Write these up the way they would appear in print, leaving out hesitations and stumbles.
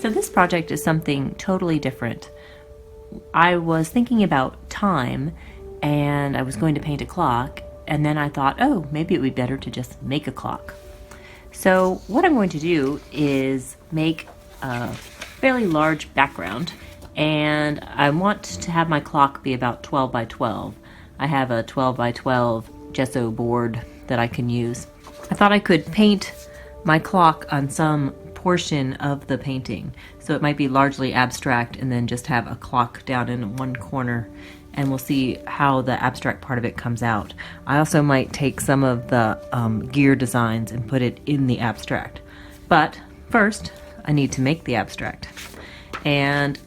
So this project is something totally different. I was thinking about time and I was going to paint a clock, and then I thought, oh, maybe it would be better to just make a clock. So what I'm going to do is make a fairly large background, and I want to have my clock be about 12 by 12. I have a 12 by 12 gesso board that I can use. I thought I could paint my clock on some portion of the painting, so it might be largely abstract and then just have a clock down in one corner, and we'll see how the abstract part of it comes out. I also might take some of the gear designs and put it in the abstract, but first I need to make the abstract. And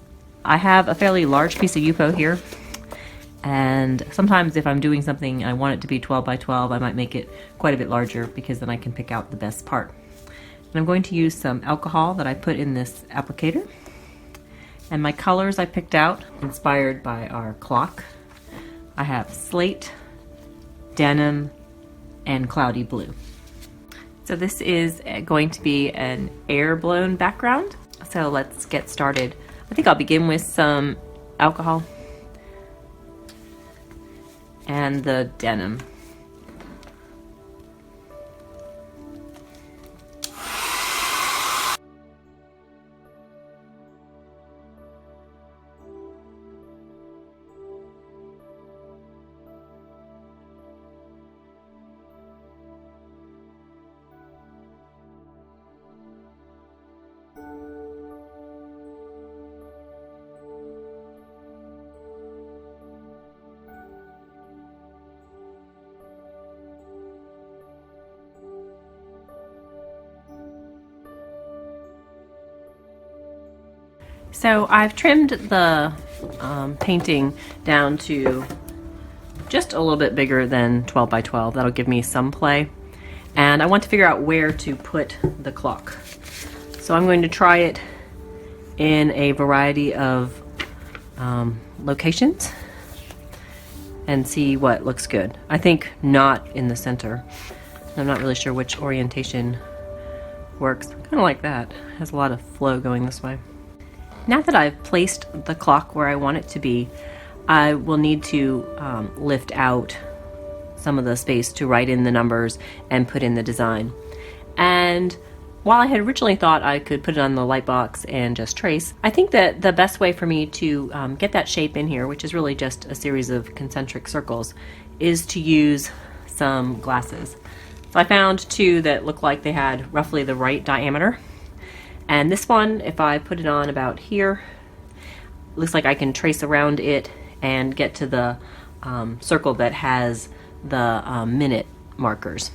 I have a fairly large piece of Yupo here, and sometimes if I'm doing something and I want it to be 12 by 12, I might make it quite a bit larger because then I can pick out the best part. And I'm going to use some alcohol that I put in this applicator. And my colors I picked out, inspired by our clock. I have slate, denim, and cloudy blue. So this is going to be an air-blown background. So let's get started. I think I'll begin with some alcohol and the denim. So I've trimmed the painting down to just a little bit bigger than 12 by 12. That'll give me some play. And I want to figure out where to put the clock. So I'm going to try it in a variety of locations and see what looks good. I think not in the center. I'm not really sure which orientation works. Kind of like that. It has a lot of flow going this way. Now that I've placed the clock where I want it to be, I will need to lift out some of the space to write in the numbers and put in the design. And while I had originally thought I could put it on the light box and just trace, I think that the best way for me to get that shape in here, which is really just a series of concentric circles, is to use some glasses. So I found two that look like they had roughly the right diameter. And this one, if I put it on about here, looks like I can trace around it and get to the circle that has the minute markers.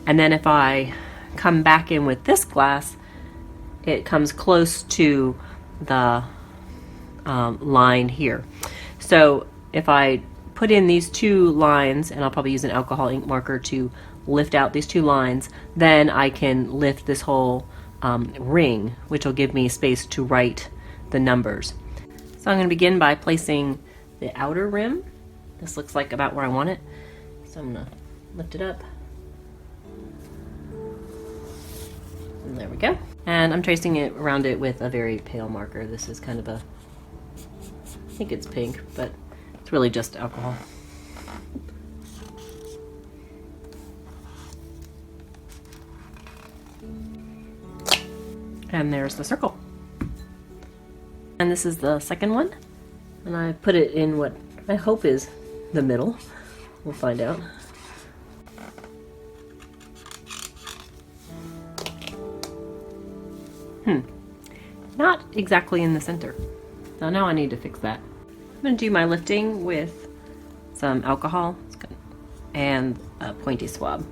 And then if I come back in with this glass, it comes close to the line here. So if I put in these two lines, and I'll probably use an alcohol ink marker to lift out these two lines, then I can lift this whole ring, which will give me space to write the numbers. So I'm going to begin by placing the outer rim. This looks like about where I want it. So I'm going to lift it up. And there we go. And I'm tracing it around it with a very pale marker. This is kind of a, I think it's pink, but it's really just alcohol. And there's the circle. And this is the second one. And I put it in what I hope is the middle. We'll find out. Not exactly in the center. So now I need to fix that. I'm going to do my lifting with some alcohol and a pointy swab.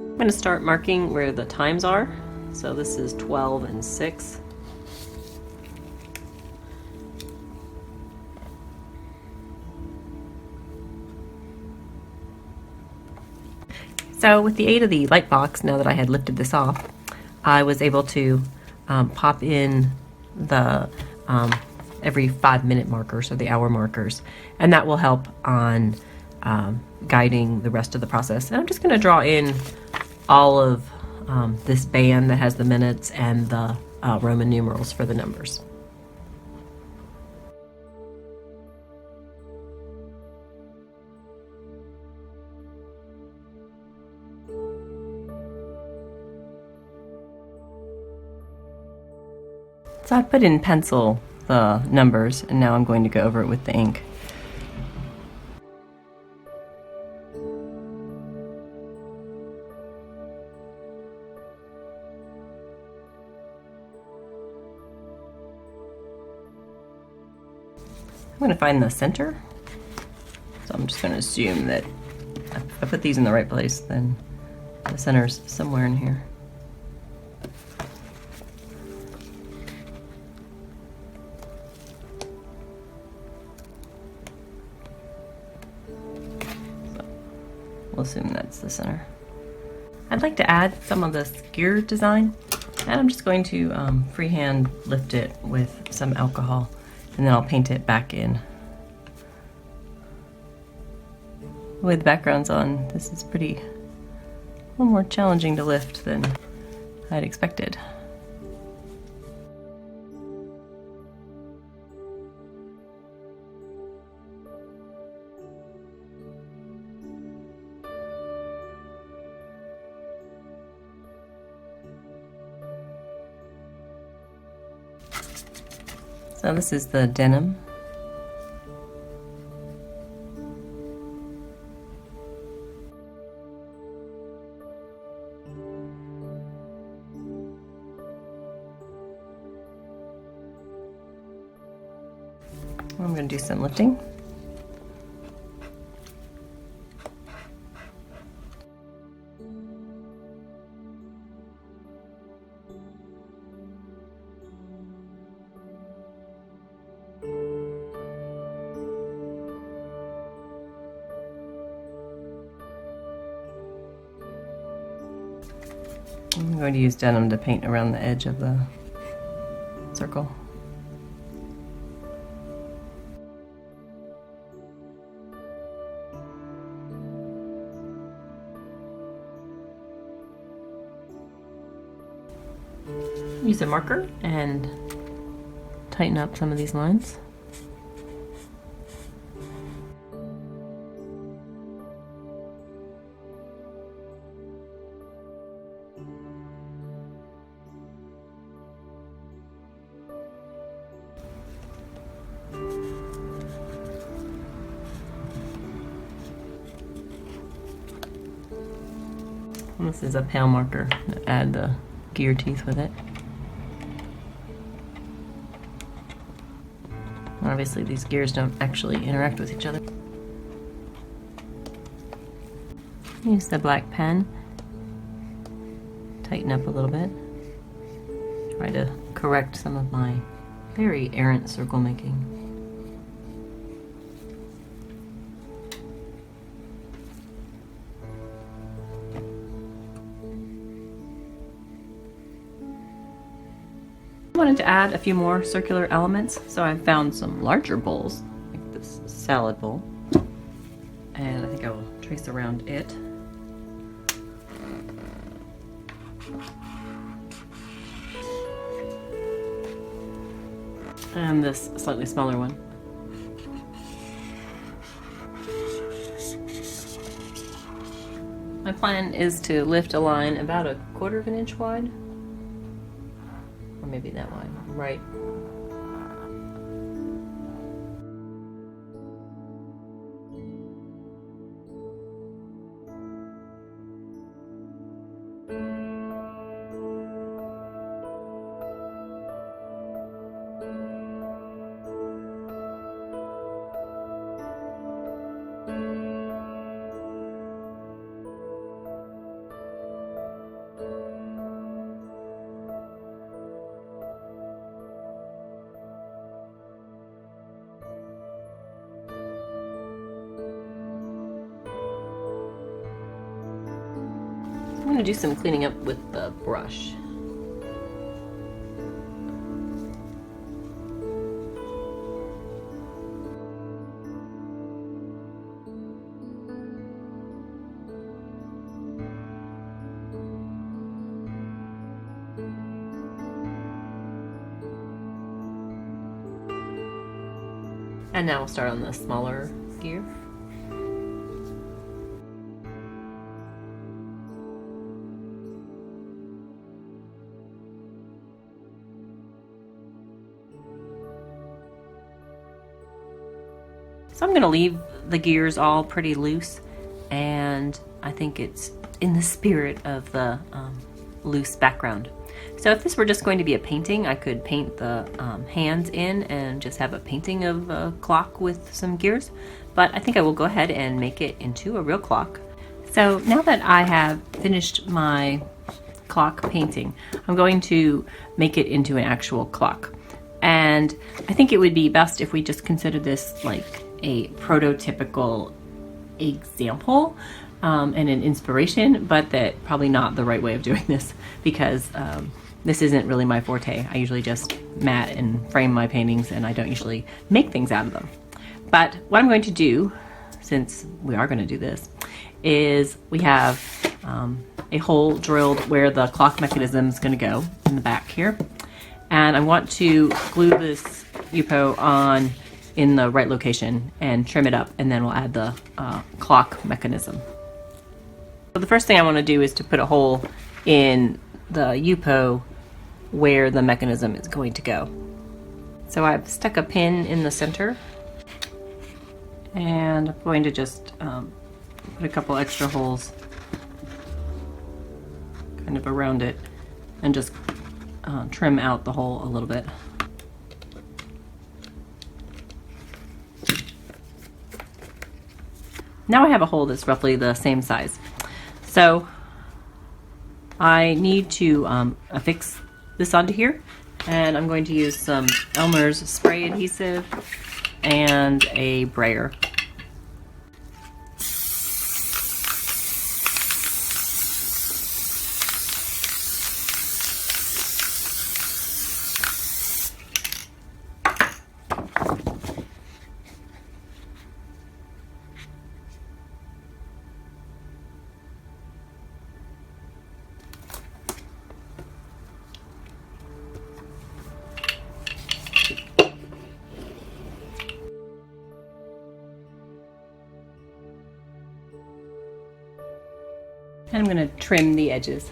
I'm going to start marking where the times are. So this is 12 and 6. So with the aid of the light box, now that I had lifted this off, I was able to pop in the every 5-minute markers or the hour markers, and that will help on guiding the rest of the process. And I'm just going to draw in all of this band that has the minutes and the Roman numerals for the numbers. So I put in pencil the numbers, and now I'm going to go over it with the ink. I'm going to find the center. So I'm just going to assume that if I put these in the right place, then the center's somewhere in here. We'll assume that's the center. I'd like to add some of this gear design, and I'm just going to freehand lift it with some alcohol, and then I'll paint it back in. With backgrounds on, this is a little more challenging to lift than I'd expected. So this is the denim. I'm going to do some lifting. I'm going to use denim to paint around the edge of the circle. Use a marker and tighten up some of these lines. And this is a pale marker to add the gear teeth with it. Obviously these gears don't actually interact with each other. Use the black pen, tighten up a little bit, try to correct some of my very errant circle making. I wanted to add a few more circular elements, so I found some larger bowls, like this salad bowl, and I think I will trace around it. And this slightly smaller one. My plan is to lift a line about 1/4 of an inch wide. Or maybe that wide, right? I'm going to do some cleaning up with the brush. And now we'll start on the smaller gear. So I'm going to leave the gears all pretty loose, and I think it's in the spirit of the loose background. So if this were just going to be a painting, I could paint the hands in and just have a painting of a clock with some gears, but I think I will go ahead and make it into a real clock. So now that I have finished my clock painting, I'm going to make it into an actual clock. And I think it would be best if we just consider this like a prototypical example and an inspiration, but that probably not the right way of doing this, because this isn't really my forte. I usually just mat and frame my paintings, and I don't usually make things out of them. But what I'm going to do, since we are going to do this, is we have a hole drilled where the clock mechanism is going to go in the back here, and I want to glue this Yupo on in the right location and trim it up, and then we'll add the clock mechanism. So the first thing I want to do is to put a hole in the Yupo where the mechanism is going to go. So I've stuck a pin in the center, and I'm going to just put a couple extra holes kind of around it and just trim out the hole a little bit. Now I have a hole that's roughly the same size. So I need to affix this onto here, and I'm going to use some Elmer's spray adhesive and a brayer. And I'm going to trim the edges.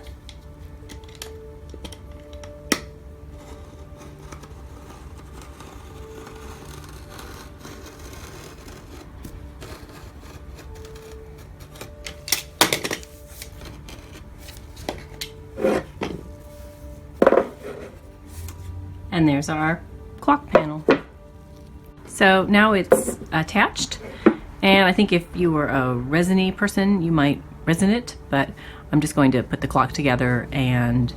And there's our clock panel. So now it's attached, and I think if you were a resiny person, you might resin it, but I'm just going to put the clock together and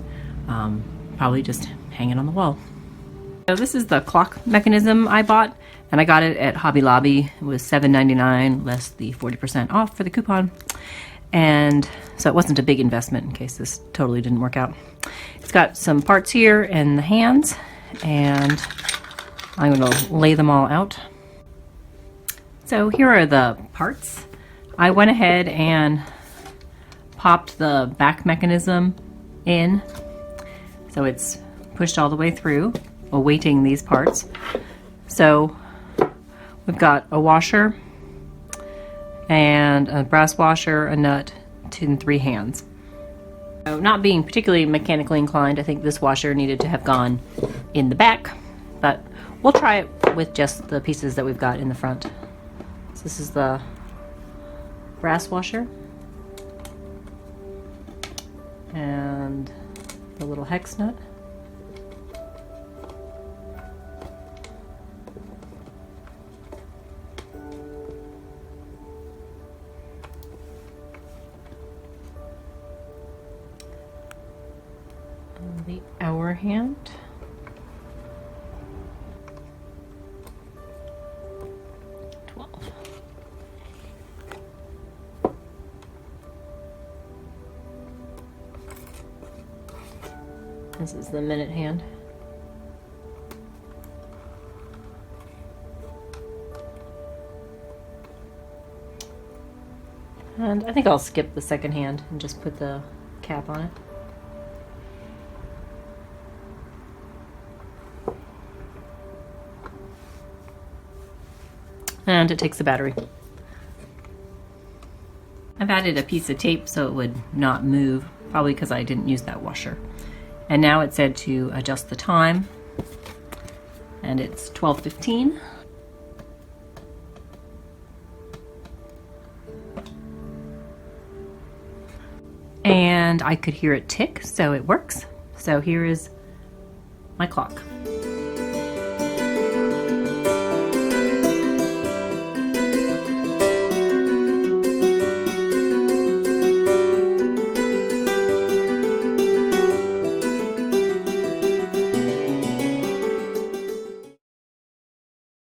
probably just hang it on the wall. So this is the clock mechanism I bought, and I got it at Hobby Lobby. It was $7.99 less the 40% off for the coupon, and so it wasn't a big investment in case this totally didn't work out. It's got some parts here and the hands, and I'm going to lay them all out. So here are the parts. I went ahead and popped the back mechanism in, so it's pushed all the way through, awaiting these parts. So we've got a washer and a brass washer, a nut, and 3 hands. So not being particularly mechanically inclined, I think this washer needed to have gone in the back, but we'll try it with just the pieces that we've got in the front. So this is the brass washer and the little hex nut. And the hour hand. This is the minute hand. And I think I'll skip the second hand and just put the cap on it. and it takes the battery. I've added a piece of tape so it would not move, probably because I didn't use that washer. And now it said to adjust the time, and it's 12:15. And I could hear it tick, so it works. So here is my clock.